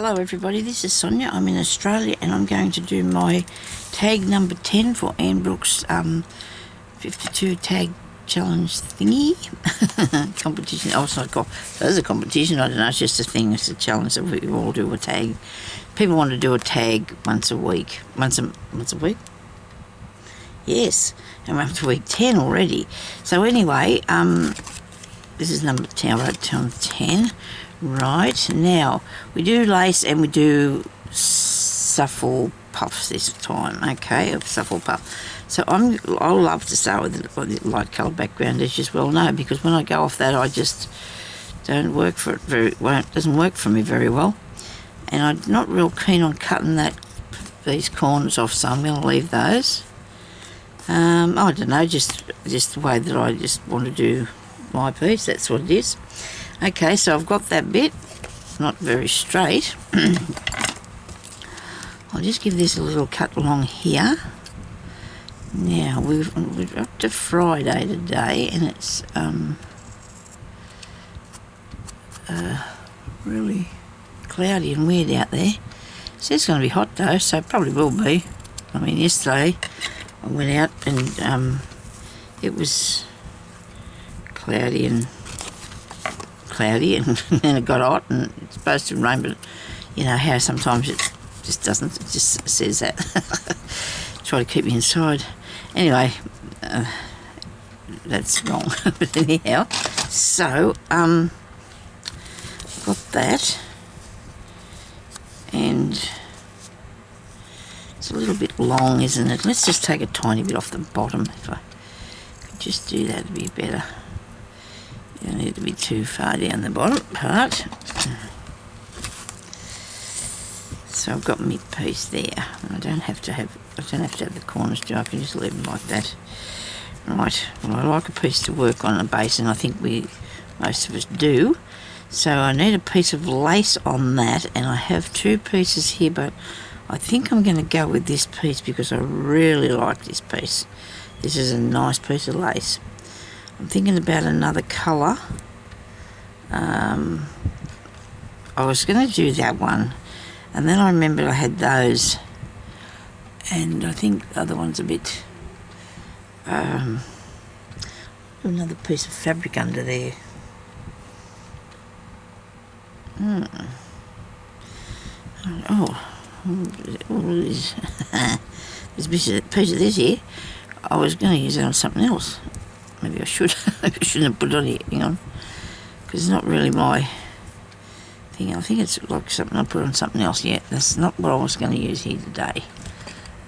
Hello everybody, this is Sonya. I'm in Australia and I'm going to do my tag number 10 for Anne Brooks' 52 tag challenge thingy competition. Oh, it's not called, there's a competition, I don't know, it's just a thing, it's a challenge that we all do a tag. People want to do a tag once a week. Once a week? Yes, and we're up to week 10 already. So anyway, this is number 10, I wrote down 10. Right, now we do lace and we do shuffle puffs this time, okay, a shuffle puff. So I'll love to start with the light colour background, as you well know, because when I go off that I just don't work for it very well, it doesn't work for me very well. And I'm not real keen on cutting these corners off, so I'm going to leave those. I don't know, just the way that I just want to do my piece, that's what it is. Okay, so I've got that bit, not very straight. I'll just give this a little cut along here. Now, we're up to Friday today, and it's really cloudy and weird out there. It says it's going to be hot though, so it probably will be. I mean, yesterday I went out and it was cloudy and then it got hot and it's supposed to rain, but you know how sometimes it just doesn't, it just says that. Try to keep me inside. Anyway, that's wrong. But anyhow, so got that, and it's a little bit long, isn't it? Let's just take a tiny bit off the bottom. If I could just do that, it'd be better. You don't need to be too far down the bottom part. So I've got my piece there. I don't have to have the corners, do I? Can just leave them like that. Right. Well, I like a piece to work on a base, and I think most of us do. So I need a piece of lace on that, and I have two pieces here, but I think I'm going to go with this piece because I really like this piece. This is a nice piece of lace. I'm thinking about another colour. I was going to do that one, and then I remembered I had those, and I think the other one's a bit another piece of fabric under there. There's a piece of this here. I was going to use it on something else. Maybe I should. I shouldn't have put it on here. Hang on, because it's not really my thing. I think it's like something I put on something else. Yeah, that's not what I was going to use here today.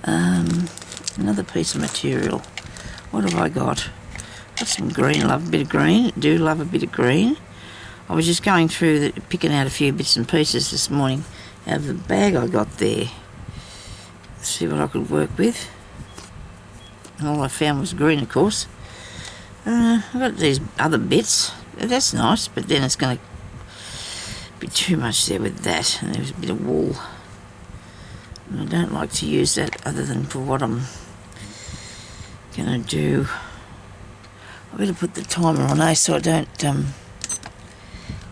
Another piece of material. What have I got? Got some green. Love a bit of green. Do love a bit of green. I was just going through picking out a few bits and pieces this morning out of the bag I got there. See what I could work with. And all I found was green, of course. I've got these other bits. That's nice, but then it's going to be too much there with that. And there's a bit of wool. And I don't like to use that other than for what I'm going to do. I better put the timer on, so I don't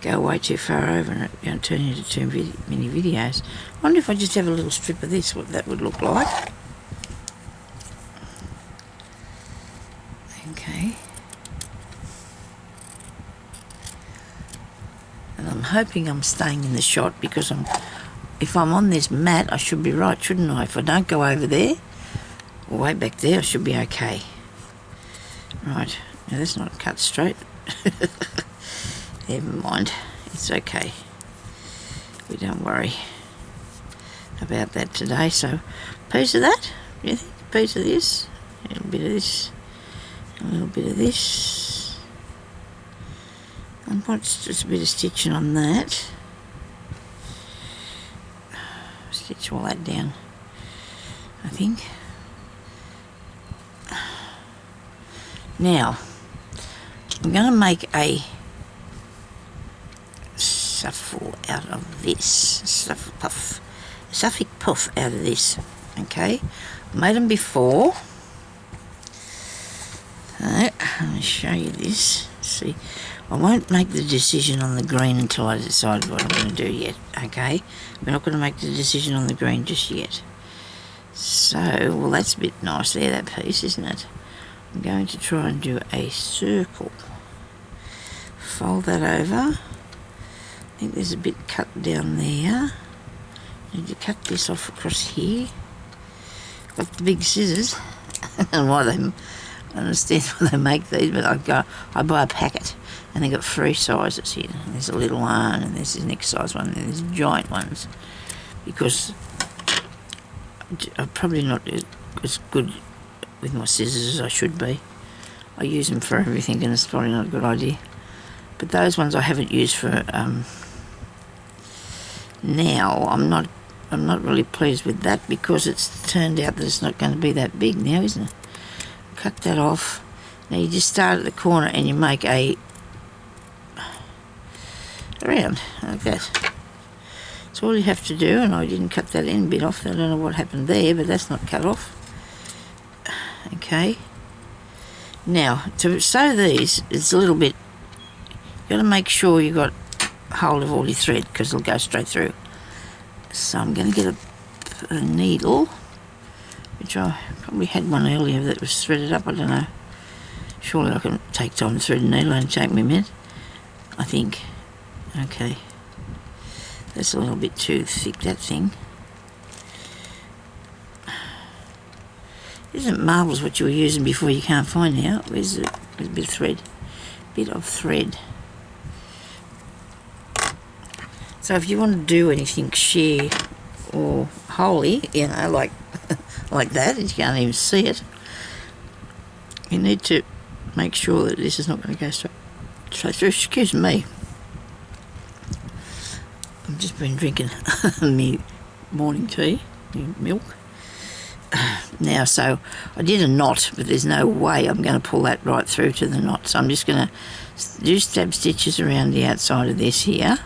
go way too far over and it turn into too many videos. I wonder if I just have a little strip of this, what that would look like. Okay. And I'm hoping I'm staying in the shot because if I'm on this mat, I should be right, shouldn't I? If I don't go over there or way back there, I should be okay. Right, now that's not cut straight. Never mind, it's okay. We don't worry about that today. So, a piece of that, you think? A piece of this, a little bit of this, a little bit of this. And what's just a bit of stitching on that. Stitch all that down, I think. Now, I'm going to make a shuffle out of this, shuffle puff out of this, okay? Made them before. Let me show you this. See, I won't make the decision on the green until I decide what I'm going to do yet, okay? We're not going to make the decision on the green just yet. So, well, that's a bit nice there, that piece, isn't it? I'm going to try and do a circle. Fold that over. I think there's a bit cut down there. Need to cut this off across here. Got the big scissors. I don't know why I understand why they make these, but I buy a packet, and they've got 3 sizes here. There's a little one, and there's the next size one, and there's giant ones. Because I'm probably not as good with my scissors as I should be. I use them for everything, and it's probably not a good idea. But those ones I haven't used for now. I'm not really pleased with that, because it's turned out that it's not going to be that big now, isn't it? Cut that off. Now you just start at the corner and you make a round like that. That's all you have to do, and I didn't cut that end bit off. I don't know what happened there, but that's not cut off. Okay. Now, to sew these, it's a little bit, you've got to make sure you got hold of all your thread, because it'll go straight through. So I'm going to get a needle, which I probably had one earlier that was threaded up, I don't know. Surely I can take time to thread a needle, and take me a minute, I think. Okay. That's a little bit too thick, that thing. Isn't it marvellous what you were using before you can't find now? Where's a bit of thread? Bit of thread. So if you want to do anything sheer or wholly, you know, like like that, you can't even see it, you need to make sure that this is not going to go straight through. Excuse me. I've just been drinking me morning tea, me milk. Now, so I did a knot, but there's no way I'm going to pull that right through to the knot. So I'm just going to do stab stitches around the outside of this here.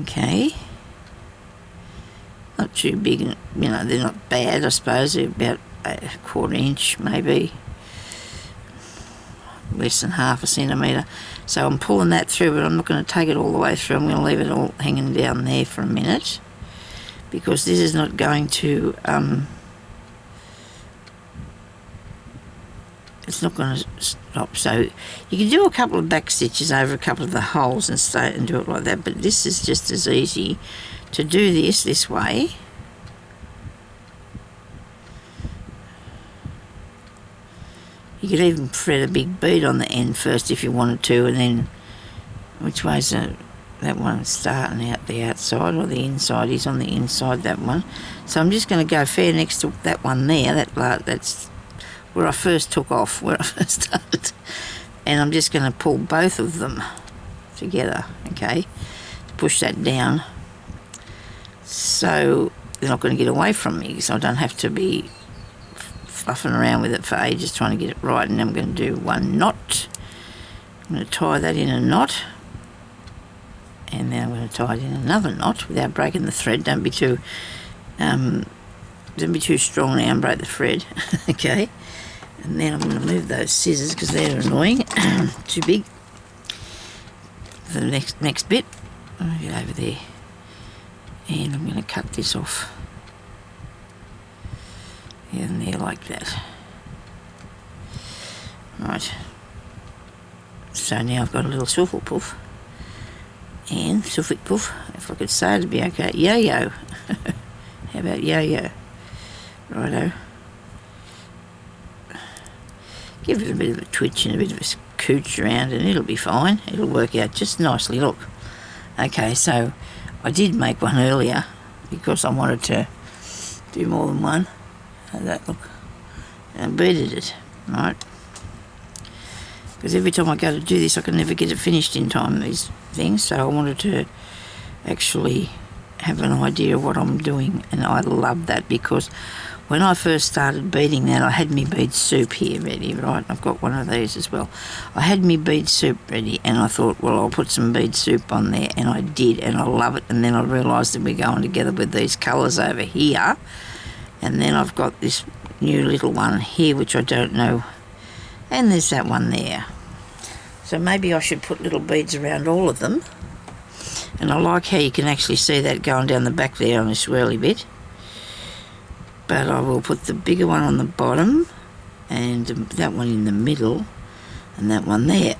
Okay. Not too big, you know, they're not bad, I suppose. They're about a 1/4 inch, maybe. Less than 1/2 centimetre. So I'm pulling that through, but I'm not going to take it all the way through. I'm going to leave it all hanging down there for a minute, because this is not going to, it's not going to stop. So you can do a couple of back stitches over a couple of the holes and stay and do it like that, but this is just as easy to do this way. You could even thread a big bead on the end first if you wanted to, and then which way's that one starting out the outside or the inside? Is on the inside, that one. So I'm just going to go fair next to that one there. That's where I first took off, where I first started. And I'm just going to pull both of them together, okay? Push that down. So they're not going to get away from me, so I don't have to be fluffing around with it for ages trying to get it right. And then I'm going to do one knot. I'm going to tie that in a knot, and then I'm going to tie it in another knot without breaking the thread. Don't be too strong now and break the thread. Okay, and then I'm going to move those scissors because they're annoying. Too big for the next bit. I'll get over there, and I'm going to cut this off in there like that. Right, so now I've got a little swivel puff and swivel puff, if I could say it'd be okay. Yo-yo. How about yo-yo? Righto. Give it a bit of a twitch and a bit of a scooch around, and it'll be fine. It'll work out just nicely. Look. Okay, so I did make one earlier because I wanted to do more than one. How'd that look? And beaded it, right? Because every time I go to do this, I can never get it finished in time, these things. So I wanted to actually have an idea of what I'm doing, and I love that, because when I first started beading that, I had me bead soup here ready, right? I've got one of these as well. I had me bead soup ready, and I thought, well, I'll put some bead soup on there, and I did, and I love it. And then I realised that we're going together with these colours over here, and then I've got this new little one here, which I don't know, and there's that one there. So maybe I should put little beads around all of them. And I like how you can actually see that going down the back there on this swirly bit. But I will put the bigger one on the bottom and that one in the middle and that one there.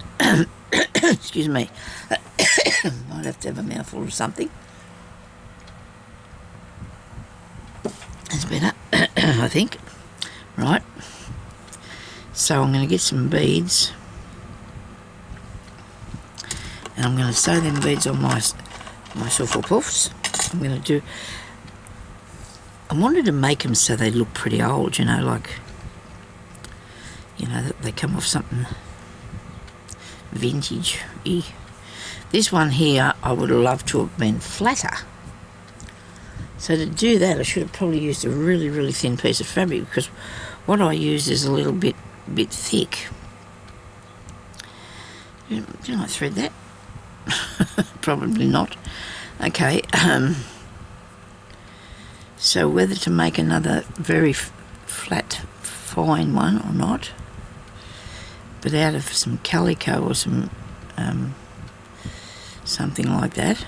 Excuse me. Might have to have a mouthful of something. That's better, I think. Right. So I'm going to get some beads. And I'm going to sew them beads on my Sulfur Puffs. I'm going to do... I wanted to make them so they look pretty old, you know, like... You know, that they come off something vintage-y. This one here, I would love to have been flatter. So to do that, I should have probably used a really, really thin piece of fabric, because what I used is a little bit thick. Did I thread that? Probably not. Okay. So whether to make another very flat, fine one or not, but out of some calico or some something like that.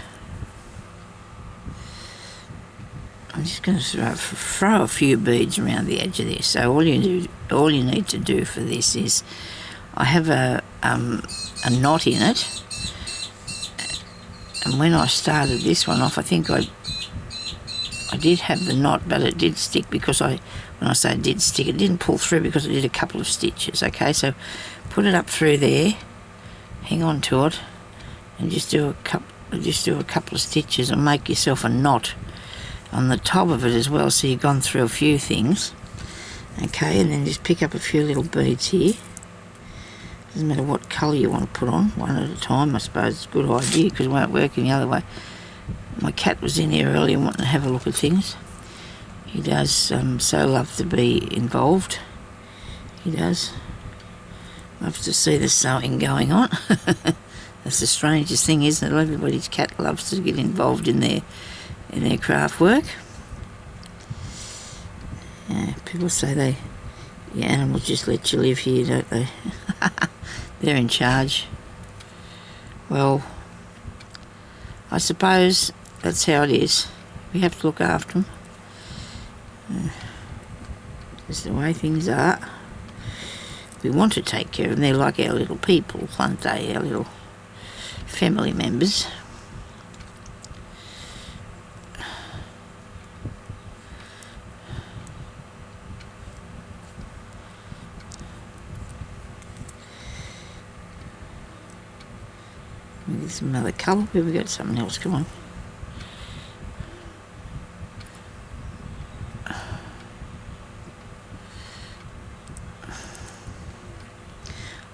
I'm just going to throw a few beads around the edge of this. So all you need to do for this is, I have a knot in it, and when I started this one off, I think I did have the knot, but it did stick because when I say it did stick, it didn't pull through because I did a couple of stitches. Okay, so put it up through there, hang on to it, and just do a couple of stitches and make yourself a knot on the top of it as well, so you've gone through a few things. Okay, and then just pick up a few little beads here. Doesn't matter what colour you want to put on, one at a time. I suppose it's a good idea because it won't work any other way. My cat was in here earlier wanting to have a look at things. He does so love to be involved. He does. Loves to see the sewing going on. That's the strangest thing, isn't it? Everybody's cat loves to get involved in their craft work. Yeah, people say your animals just let you live here, don't they? They're in charge. Well, I suppose that's how it is. We have to look after them. That's the way things are. We want to take care of them. They're like our little people, aren't they? Our little family members. Get some other colour. Where we got something else? Come on.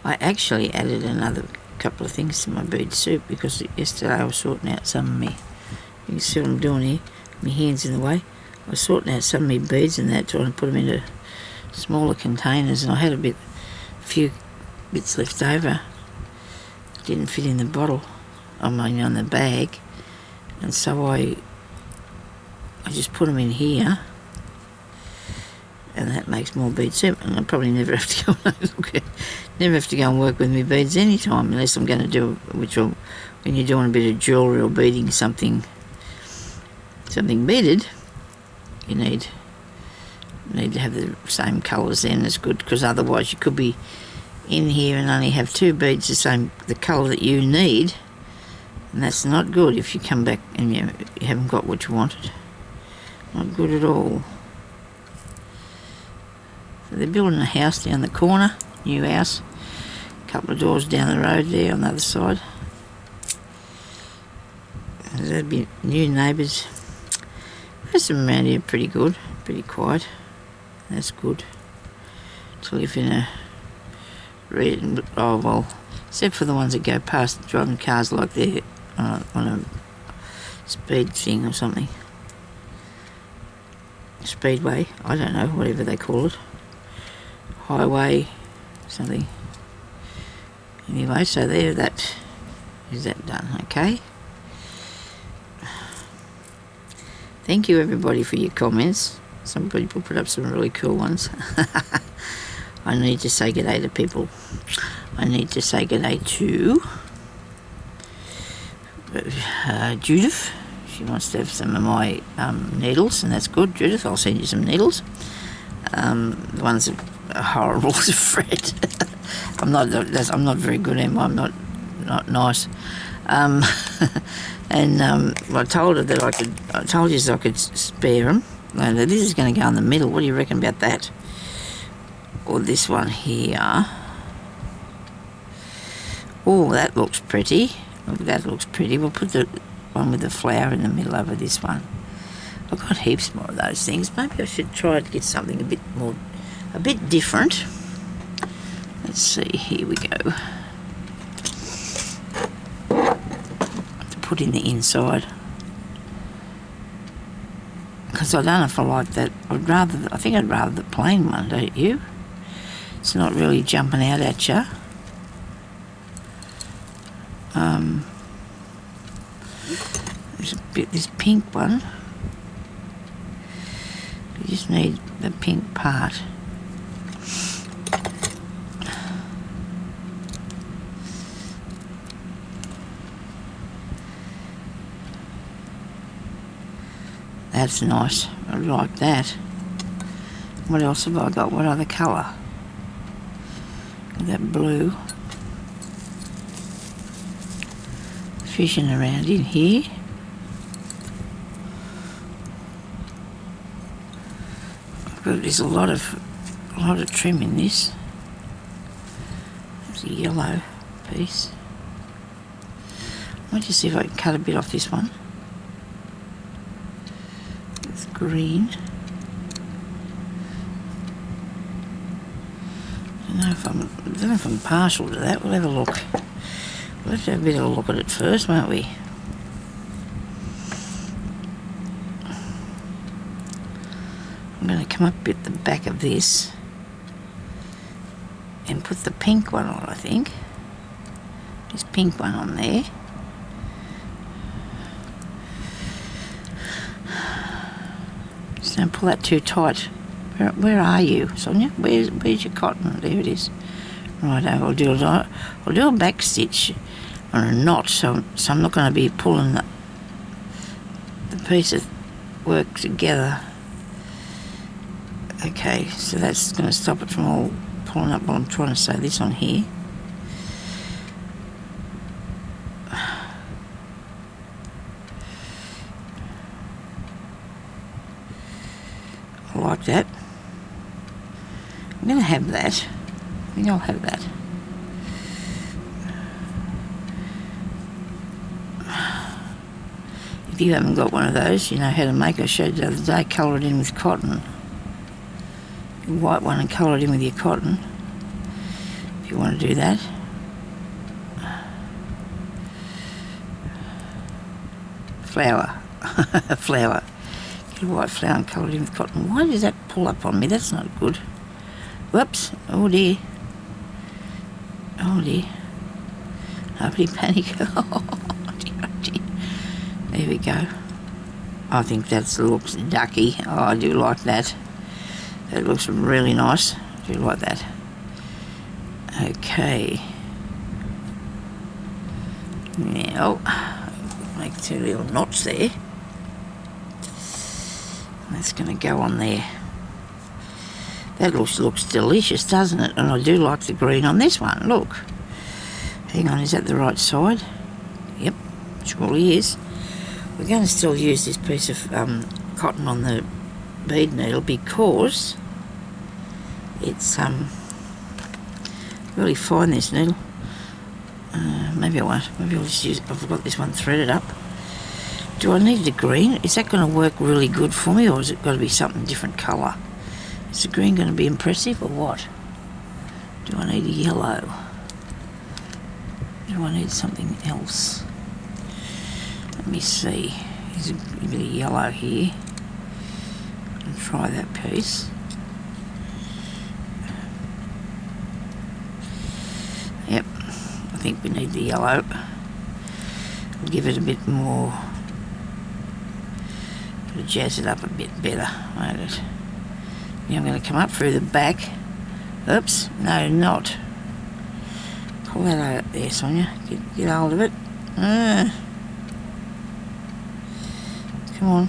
I actually added another couple of things to my bead soup because yesterday I was sorting out some of me. You can see what I'm doing here. My hands in the way. I was sorting out some of my beads and that, trying to put them into smaller containers, and I had a few bits left over. Didn't fit in the bottle, on the bag, and so I just put them in here, and that makes more bead soup. And I probably never have to go and work with my beads anytime, unless I'm going to do when you're doing a bit of jewellery or beading something beaded, you need to have the same colours then. It's good, because otherwise you could be in here and only have two beads the colour that you need, and that's not good if you come back and you haven't got what you wanted. Not good at all. So they're building a house down the corner, new house, a couple of doors down the road there on the other side. There'll be new neighbours. Most of them around here are pretty good, pretty quiet. That's good to live in a... Oh well, except for the ones that go past driving cars like they're on a speed thing or something. Speedway, I don't know, whatever they call it. Highway, something. Anyway, so is that done, okay? Thank you everybody for your comments. Some people put up some really cool ones. I need to say good day to people. I need to say good day to Judith. She wants to have some of my needles, and that's good, Judith. I'll send you some needles. The ones that are horrible to fret. I'm not very good at them. I'm not nice. And I told her that I told you I could spare them. Now, this is going to go in the middle. What do you reckon about that? Or this one here. Oh, that looks pretty. That looks pretty. We'll put the one with the flower in the middle over this one. I've got heaps more of those things. Maybe I should try to get something a bit different. Let's see, here we go. To put in the inside. Because I don't know if I like that. I think I'd rather the plain one, don't you? It's not really jumping out at you. There's this pink one. You just need the pink part. That's nice. I like that. What else have I got? What other colour? That blue. Fishing around in here. There's a lot of trim in this. There's a yellow piece. I might just see if I can cut a bit off this one. It's green. I don't know if I'm partial to that. We'll have a look. We'll have to have a bit of a look at it first, won't we? I'm going to come up at the back of this and put the pink one on, I think. This pink one on there. Just don't pull that too tight. Where are you, Sonya? Where's your cotton? There it is. Right, I'll do a back stitch on a knot, so I'm not going to be pulling the piece of work together. Okay, so that's going to stop it from all pulling up while I'm trying to sew this on here. I like that. I'm going to have that. I think I'll have that. If you haven't got one of those, you know how to make it. I showed you the other day, colour it in with cotton. The white one and colour it in with your cotton. If you want to do that. Flower. Flower. Get a white flower and colour it in with cotton. Why does that pull up on me? That's not good. Whoops. Oh dear. Oh dear. Nobody panic. Oh dear, oh dear. There we go. I think that looks ducky. Oh, I do like that. That looks really nice. I do like that. Okay. Now, make two little knots there. That's going to go on there. That looks delicious, doesn't it? And I do like the green on this one. Look. Hang on, is that the right side? Yep, surely is. We're going to still use this piece of cotton on the bead needle because it's really fine, this needle. Maybe I won't. Maybe I'll just use it. I've got this one threaded up. Do I need the green? Is that going to work really good for me, or has it got to be something different colour? Is the green going to be impressive or what? Do I need a yellow? Do I need something else? Let me see. There's a bit of yellow here. I'll try that piece. Yep, I think we need the yellow. I'll give it a bit more. I'll jazz it up a bit better, won't it? Now I'm going to come up through the back. Oops, no, not. Pull that out there, Sonya. Get hold of it. Come on.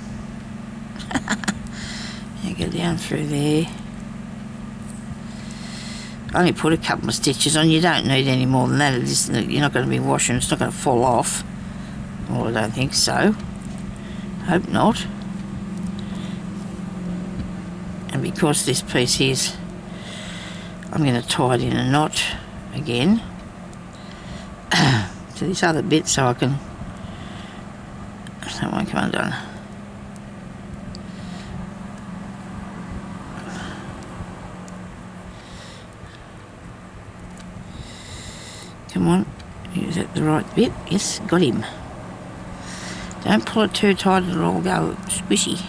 Yeah, go down through there. I only put a couple of stitches on. You don't need any more than that. You're not going to be washing. It's not going to fall off. Well, I don't think so. Hope not. And because this piece here's, I'm going to tie it in a knot again to this other bit so I can, that won't come undone. Come on, is that the right bit? Yes, got him. Don't pull it too tight, it'll all go squishy.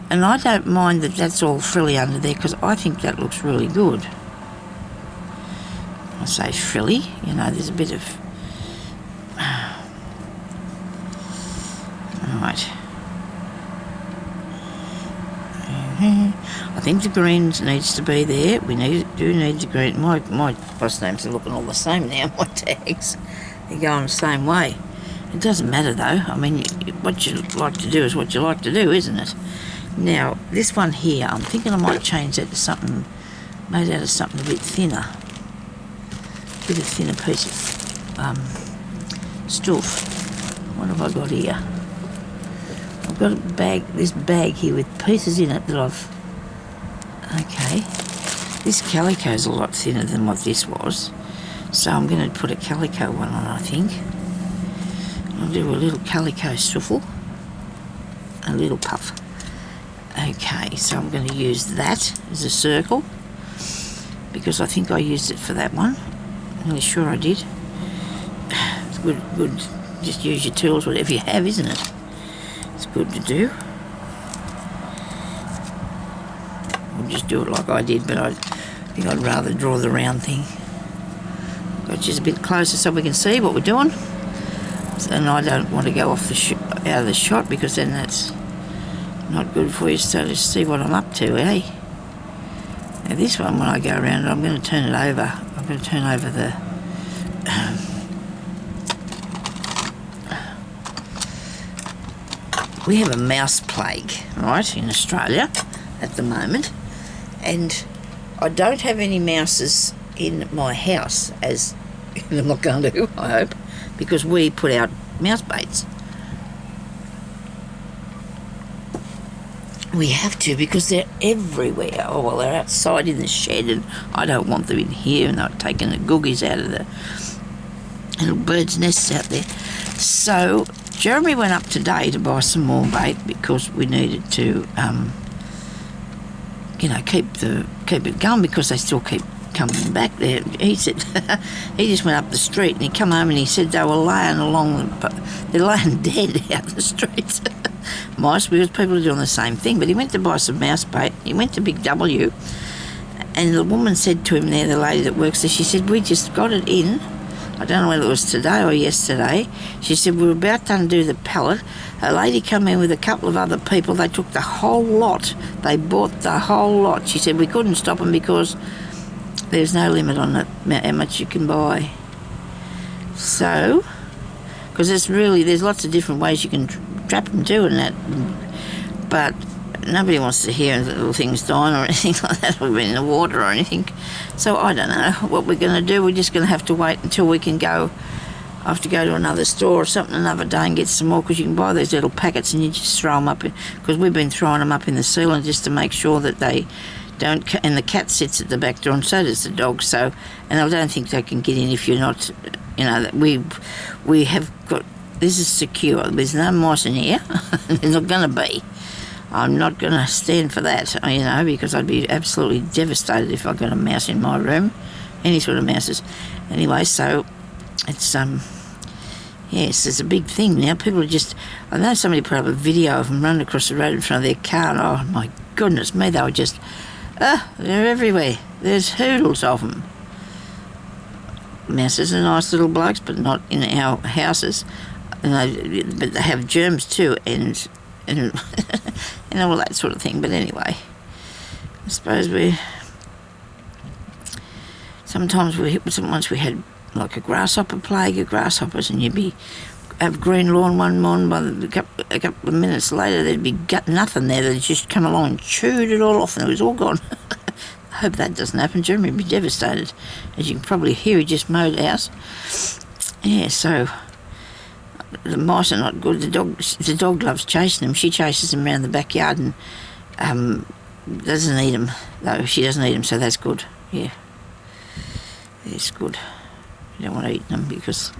And I don't mind that that's all frilly under there because I think that looks really good. I say frilly, you know, there's a bit of... Right. I think the greens needs to be there. We do need the green. My boss names are looking all the same now, my tags. They're going the same way. It doesn't matter though. I mean, what you like to do is what you like to do, isn't it? Now, this one here, I'm thinking I might change that to something made out of something a bit thinner. A bit of thinner piece of stuff. What have I got here? I've got a bag, this bag here with pieces in it that I've... Okay. This calico's a lot thinner than what this was. So I'm going to put a calico one on, I think. I'll do a little calico suffle. A little puff. Okay, so I'm going to use that as a circle. Because I think I used it for that one. I'm really sure I did. It's good. Just use your tools, whatever you have, isn't it? It's good to do. I'll just do it like I did, but I think I'd rather draw the round thing. Got just a bit closer so we can see what we're doing. And I don't want to go off the out of the shot because then that's not good for you. So just see what I'm up to, eh? Now this one, when I go around it, I'm going to turn it over. I'm going to turn over the... we have a mouse plague, right, in Australia at the moment. And I don't have any mouses in my house, as I'm not going to, I hope, because we put out mouse baits. We have to because they're everywhere. Oh, well, they're outside in the shed and I don't want them in here, and they're taking the googies out of the little birds' nests out there. So Jeremy went up today to buy some more bait because we needed to, you know, keep it going because they still keep coming back there. He said he just went up the street and he come home and he said they were laying they're laying dead out the streets. Mice, because people are doing the same thing. But he went to buy some mouse bait. He went to Big W, and the woman said to him there, the lady that works there, she said, we just got it in. I don't know whether it was today or yesterday. She said, we were about to undo the pallet. A lady come in with a couple of other people. They took the whole lot. They bought the whole lot. She said, we couldn't stop them because there's no limit on it, how much you can buy. So, because there's lots of different ways you can trap them too and that. But nobody wants to hear little things dying or anything like that, or in the water or anything. So I don't know what we're going to do. We're just going to have to wait until we can go. I have to go to another store or something another day and get some more, because you can buy those little packets and you just throw them up. Because we've been throwing them up in the sealant just to make sure that they don't. And the cat sits at the back door and so does the dog. So, and I don't think they can get in if you're not, you know, that we have got, this is secure. There's no mice in here. There's not going to be. I'm not going to stand for that, you know, because I'd be absolutely devastated if I got a mouse in my room, any sort of mouses. Anyway, so it's, yes, it's a big thing now. People are just, I know somebody put up a video of them running across the road in front of their car, and oh my goodness me, they were just, they're everywhere. There's hoodles of them. Mouses are nice little blokes, but not in our houses. And but they have germs too, and all that sort of thing. But anyway, I suppose sometimes once we had like a grasshopper plague of grasshoppers, and you'd have green lawn one morning, by a couple of minutes later there'd be nothing there. They'd just come along and chewed it all off and it was all gone. I hope that doesn't happen. Jeremy would be devastated. As you can probably hear, he just mowed the house. Yeah, so the mice are not good. The dog loves chasing them. She chases them around the backyard and doesn't eat them, though. She doesn't eat them, so that's good. Yeah, it's good. You don't want to eat them because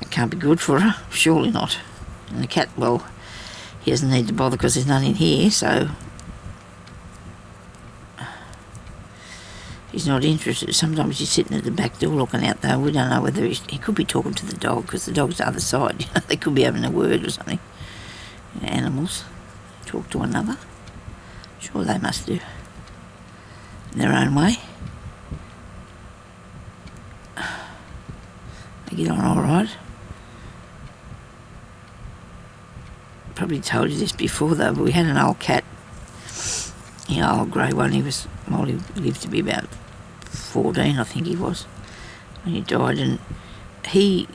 it can't be good for her. Surely not. And the cat, well, he doesn't need to bother because there's none in here, so he's not interested. Sometimes he's sitting at the back door looking out there. We don't know whether he could be talking to the dog because the dog's the other side. They could be having a word or something. Animals talk to another. Sure they must do. In their own way. They get on all right. Probably told you this before though, but we had an old cat. Old grey one. He lived to be about 14, I think he was, when he died. And he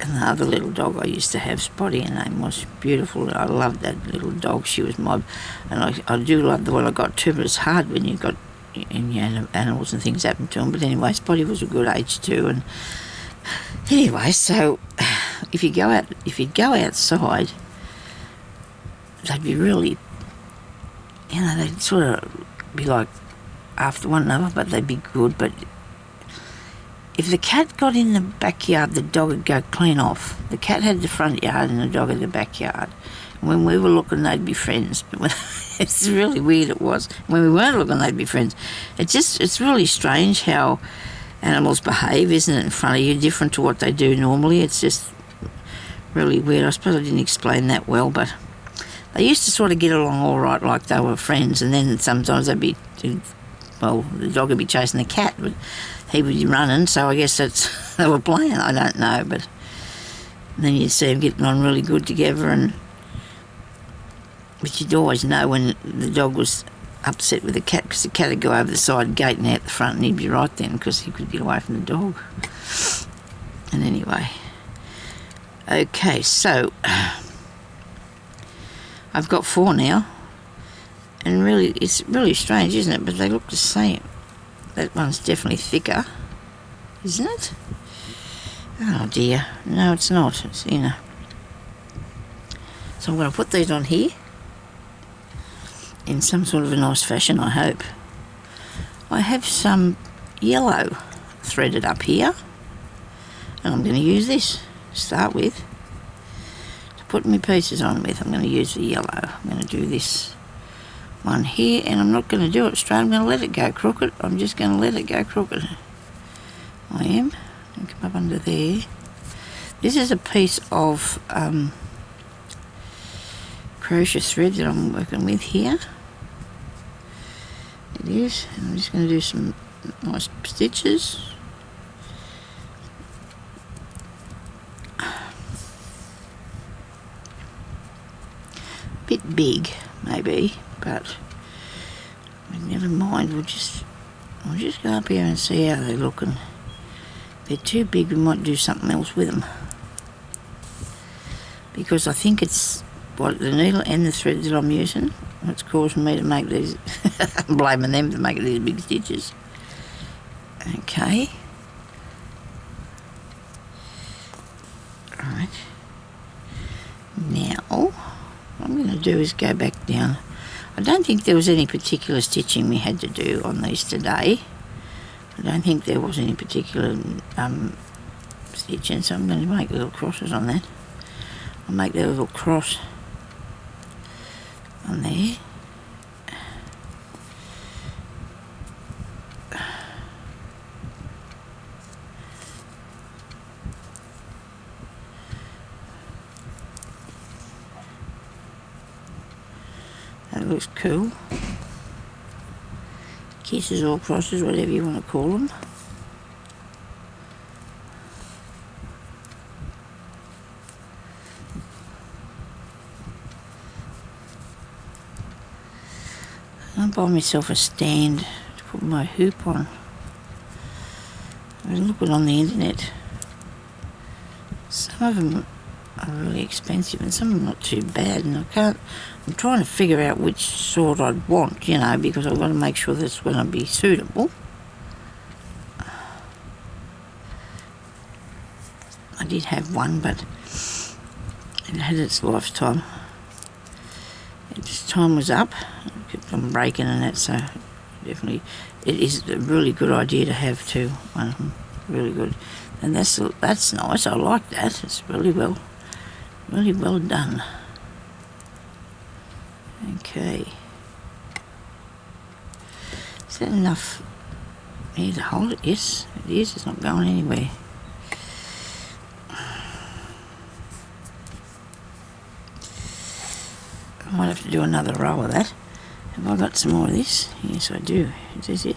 and the other little dog I used to have, Spotty, her name was, beautiful. I loved that little dog. She was and I do love the one I got too, but it's hard when you've got animals and things happen to them. But anyway, Spotty was a good age too. And anyway, so if you'd go outside, they'd be really, they'd sort of be like after one another, but they'd be good. But if the cat got in the backyard, the dog would go clean off. The cat had the front yard and the dog had the backyard. And when we were looking, they'd be friends. But it's really weird it was. When we weren't looking, they'd be friends. It's really strange how animals behave, isn't it, in front of you, different to what they do normally. It's just really weird. I suppose I didn't explain that well, but they used to sort of get along all right, like they were friends, and then sometimes the dog would be chasing the cat, but he would be running, so I guess they were playing, I don't know, but then you'd see them getting on really good together, but you'd always know when the dog was upset with the cat, because the cat would go over the side gate and out the front, and he'd be right then, because he could get away from the dog. And anyway, okay, so I've got 4 now, and really, it's really strange, isn't it? But they look the same. That one's definitely thicker, isn't it? Oh dear, no it's not, it's inner. So I'm going to put these on here, in some sort of a nice fashion, I hope. I have some yellow threaded up here, and I'm going to use this to start with. To put my pieces on with, I'm going to use the yellow. I'm going to do this one here, and I'm not going to do it straight. I'm going to let it go crooked. I'm just going to let it go crooked. I am. And come up under there. This is a piece of crochet thread that I'm working with here. It is. And I'm just going to do some nice stitches. Bit big, maybe, but never mind. We'll just go up here and see how they look. And if they're too big, we might do something else with them, because I think it's the needle and the thread that I'm using that's causing me to make these. I'm blaming them to make these big stitches. Okay. All right. Now, what I'm going to do is go back down. I don't think there was any particular stitching we had to do on these today. I don't think there was any particular stitching, so I'm going to make little crosses on that. I'll make that little cross on there. That looks cool. Kisses or crosses, whatever you want to call them. I'll buy myself a stand to put my hoop on. I look good on the internet. Some of them are really expensive and some are not too bad, and I'm trying to figure out which sort I'd want, you know, because I've got to make sure that's going to be suitable. I did have one, but it had its lifetime. Its time was up. I kept on breaking and that, so definitely it is a really good idea to have two. One of them, really good. And that's nice. I like that. It's really well done. Okay. Is that enough here to hold it? Yes, it is. It's not going anywhere. I might have to do another row of that. Have I got some more of this? Yes, I do. Is this it?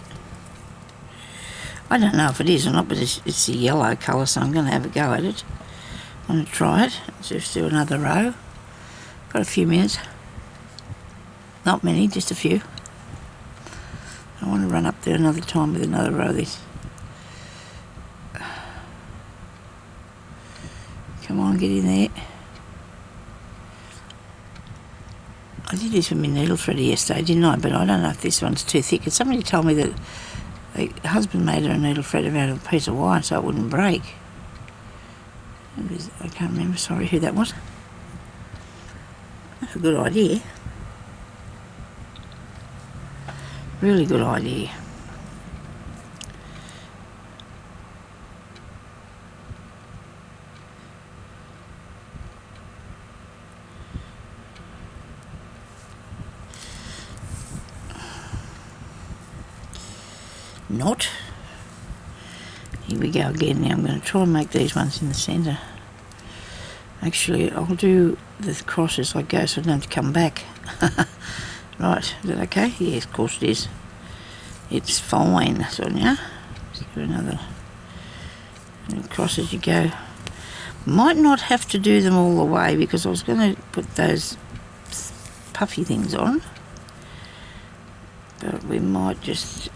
I don't know if it is or not, but it's a yellow colour, so I'm going to have a go at it. I'm going to try it. Let's just do another row. Got a few minutes. Not many, just a few. I want to run up there another time with another row of this. Come on, get in there. I did this with my needle threader yesterday, didn't I? But I don't know if this one's too thick. And somebody told me that the husband made her a needle threader out of a piece of wire so it wouldn't break. I can't remember, sorry, who that was. That's a good idea. Really good idea. Not. Here we go again. Now I'm going to try and make these ones in the centre. Actually, I'll do the cross as I go so I don't have to come back. Right, is that okay? Yes, of course it is. It's fine, Sonya. Let's do another cross as you go. Might not have to do them all the way because I was going to put those puffy things on. But we might just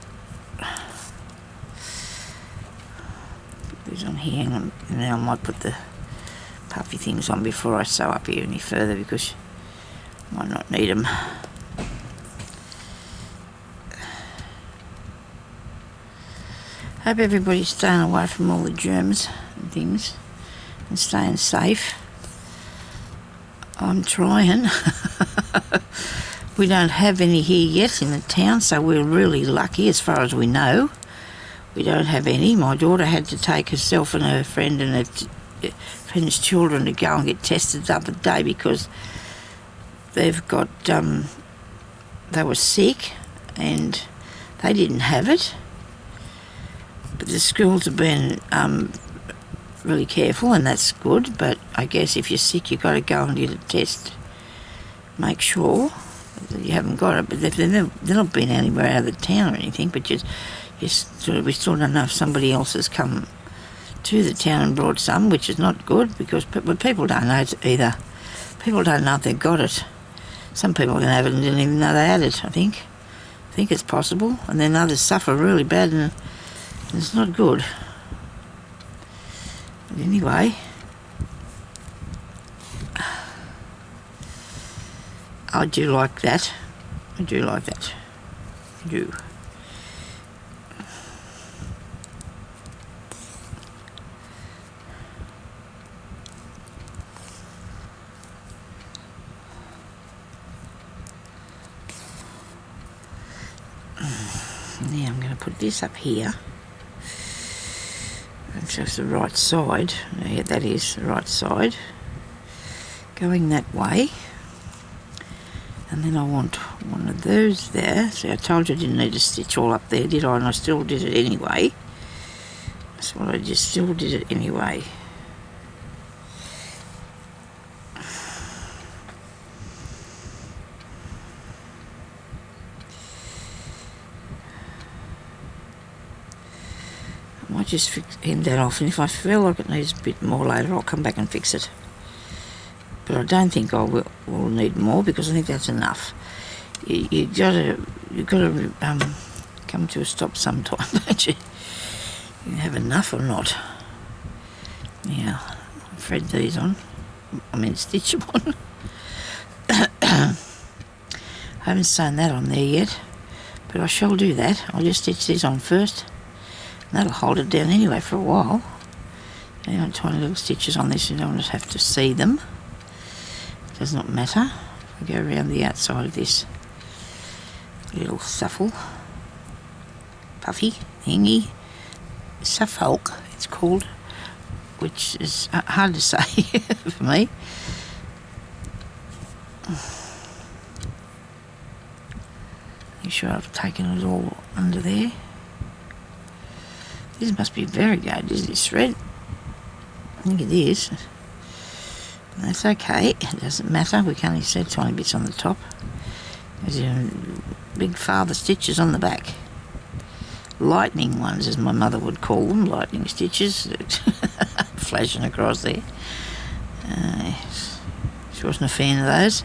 put these on here, and then I might put the puffy things on before I sew up here any further because I might not need them. Hope everybody's staying away from all the germs and things and staying safe. I'm trying. We don't have any here yet in the town, so we're really lucky as far as we know. We don't have any. My daughter had to take herself and her friend and her friend's children to go and get tested the other day because they've got, they were sick and they didn't have it. But the schools have been really careful, and that's good. But I guess if you're sick, you've got to go and get a test. Make sure that you haven't got it. But they've not been anywhere out of the town or anything. But we still don't know if somebody else has come to the town and brought some, which is not good because people don't know either. People don't know if they've got it. Some people can have it and didn't even know they had it, I think. I think it's possible. And then others suffer really bad and it's not good. But anyway, I do like that. I do like that. I do. Now I'm going to put this up here. It's just the right side. Yeah, that is the right side. Going that way. And then I want one of those there. See, I told you I didn't need to stitch all up there, did I? And I still did it anyway. That's what I just still did it anyway. I might just end that off, and if I feel like it needs a bit more later, I'll come back and fix it. But I don't think I will need more because I think that's enough. You gotta come to a stop sometime, don't you? You have enough or not? Now, thread these on. Stitch them on. I haven't sewn that on there yet, but I shall do that. I'll just stitch these on first. That'll hold it down anyway for a while. You know, tiny little stitches on this, you don't just have to see them. It does not matter. I go around the outside of this little suffle, puffy thingy, Suffolk it's called, which is hard to say for me. Make sure I've taken it all under there. This must be variegated, is this thread? I think it is. That's okay, it doesn't matter, we can only see tiny bits on the top. There's big father stitches on the back. Lightning ones, as my mother would call them, lightning stitches, flashing across there. She wasn't a fan of those.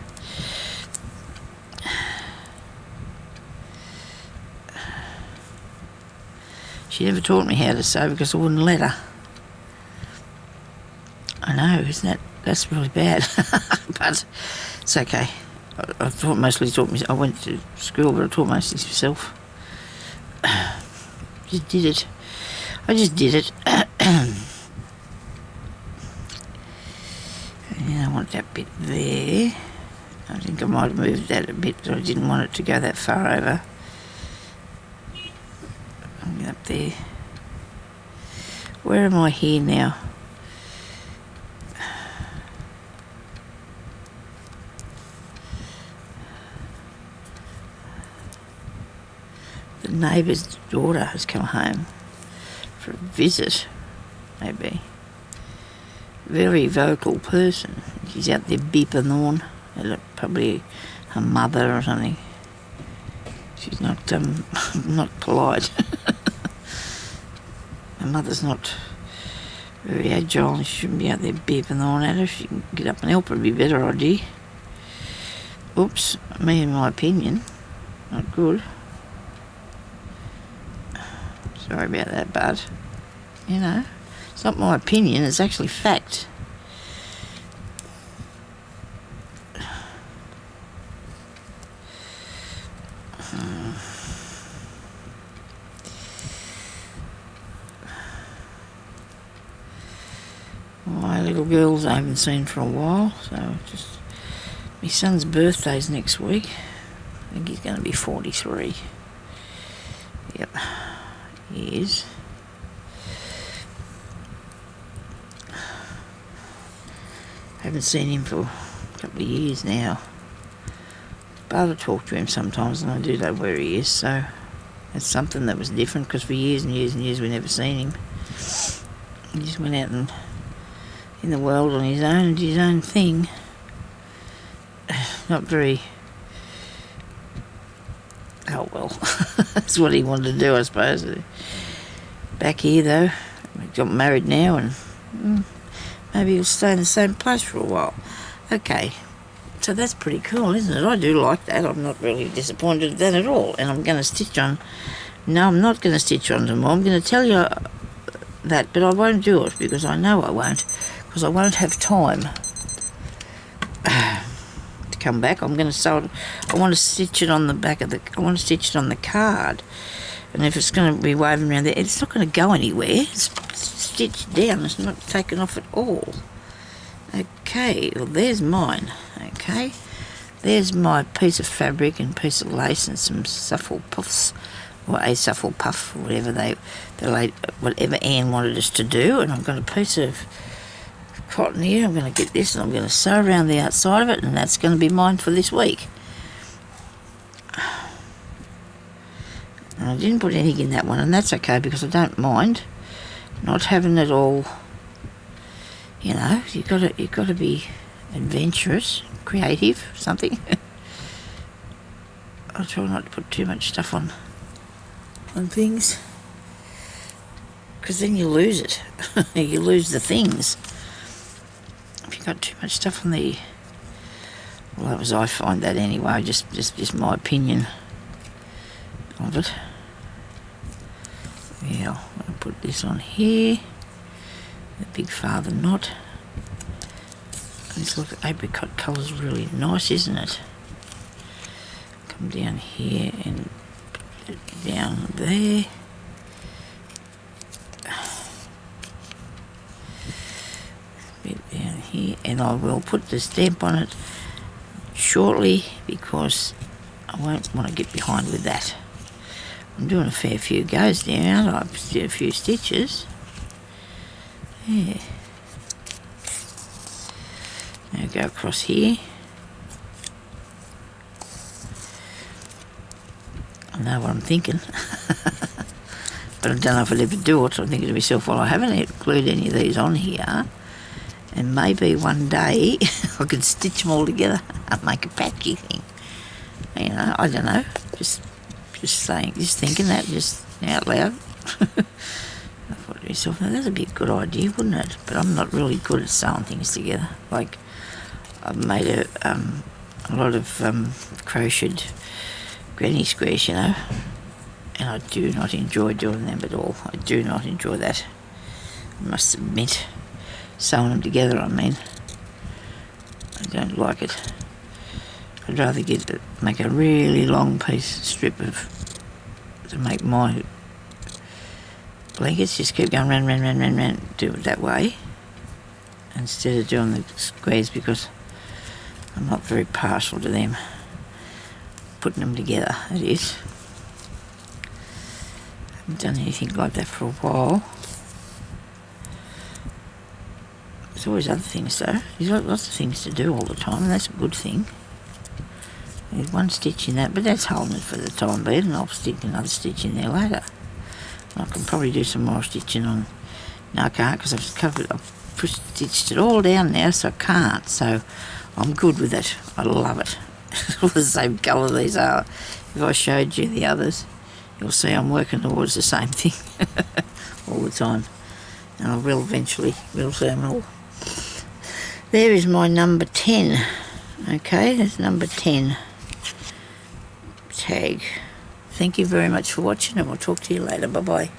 She never taught me how to sew because I wouldn't let her. I know, that's really bad, but it's okay. I mostly taught me. I went to school, but I taught mostly myself. Just did it. I just did it. And I want that bit there. I think I might have moved that a bit, but I didn't want it to go that far over. I'll get up there. Where am I here now? The neighbour's daughter has come home for a visit, maybe. Very vocal person. She's out there beeping on. Probably her mother or something. She's not not polite. Her mother's not very agile. She shouldn't be out there beeping on at her. If she can get up and help her, it'd be a better idea. Oops, me in my opinion. Not good. Sorry about that, bud. You know, it's not my opinion, it's actually fact. My little girls I haven't seen for a while, so just... My son's birthday's next week. I think he's going to be 43. Yep. He is. Haven't seen him for a couple of years now. But I talk to him sometimes and I do know where he is, so it's something that was different because for years and years and years we never seen him. He just went out and in the world on his own and did his own thing. Not very... Oh well, that's what he wanted to do, I suppose. Back here though, we got married now and maybe he'll stay in the same place for a while. Okay, so that's pretty cool, isn't it? I do like that. I'm not really disappointed at that at all. And I'm going to stitch on... No, I'm not going to stitch on tomorrow. I'm going to tell you that, but I won't do it because I know I won't, because I won't have time come back. I'm going to sew it. I want to stitch it on the back of the... I want to stitch it on the card. And if it's going to be waving around there, it's not going to go anywhere. It's stitched down. It's not taken off at all. Okay, well there's mine. Okay, there's my piece of fabric and piece of lace and some suffle puffs, or a suffle puff, or whatever whatever Anne wanted us to do. And I've got a piece of cotton here. I'm going to get this and I'm going to sew around the outside of it, and that's going to be mine for this week. And I didn't put anything in that one, and that's okay because I don't mind not having it all. You know, you've got to be adventurous, creative, something. I'll try not to put too much stuff on things, because then you lose it. You lose the things. If you've got too much stuff on the... Well, that was, I find that anyway, just my opinion of it. Yeah, I'll put this on here, the big father knot. This look, apricot colour's really nice, isn't it? Come down here and put it down there. Bit down here, and I will put the stamp on it shortly because I won't want to get behind with that. I'm doing a fair few goes now, aren't I? I've did a few stitches. Yeah. Now go across here. I know what I'm thinking. But I don't know if I'll ever do it, so I'm thinking to myself, well, I haven't glued any of these on here, and maybe one day I could stitch them all together and make a patchy thing. You know, I don't know. Just saying, just thinking that, just out loud. I thought to myself, now that'd be a good idea, wouldn't it? But I'm not really good at sewing things together. Like, I've made a lot of crocheted granny squares, you know, and I do not enjoy doing them at all. I do not enjoy that, I must admit. Sewing them together, I mean. I don't like it. I'd rather make a really long strip to make my blankets. Just keep going round, do it that way instead of doing the squares, because I'm not very partial to them. Putting them together, that is. I haven't done anything like that for a while. There's always other things though. There's lots of things to do all the time, and that's a good thing. There's one stitch in that, but that's holding it for the time being, and I'll stick another stitch in there later. I can probably do some more stitching on. No, I can't, because I've stitched it all down now, so I can't. So I'm good with it. I love it. All the same colour these are. If I showed you the others, you'll see I'm working towards the same thing all the time. And I will eventually, we'll see them all. There is my number 10. Okay, that's number 10 tag. Thank you very much for watching, and we'll talk to you later. Bye-bye.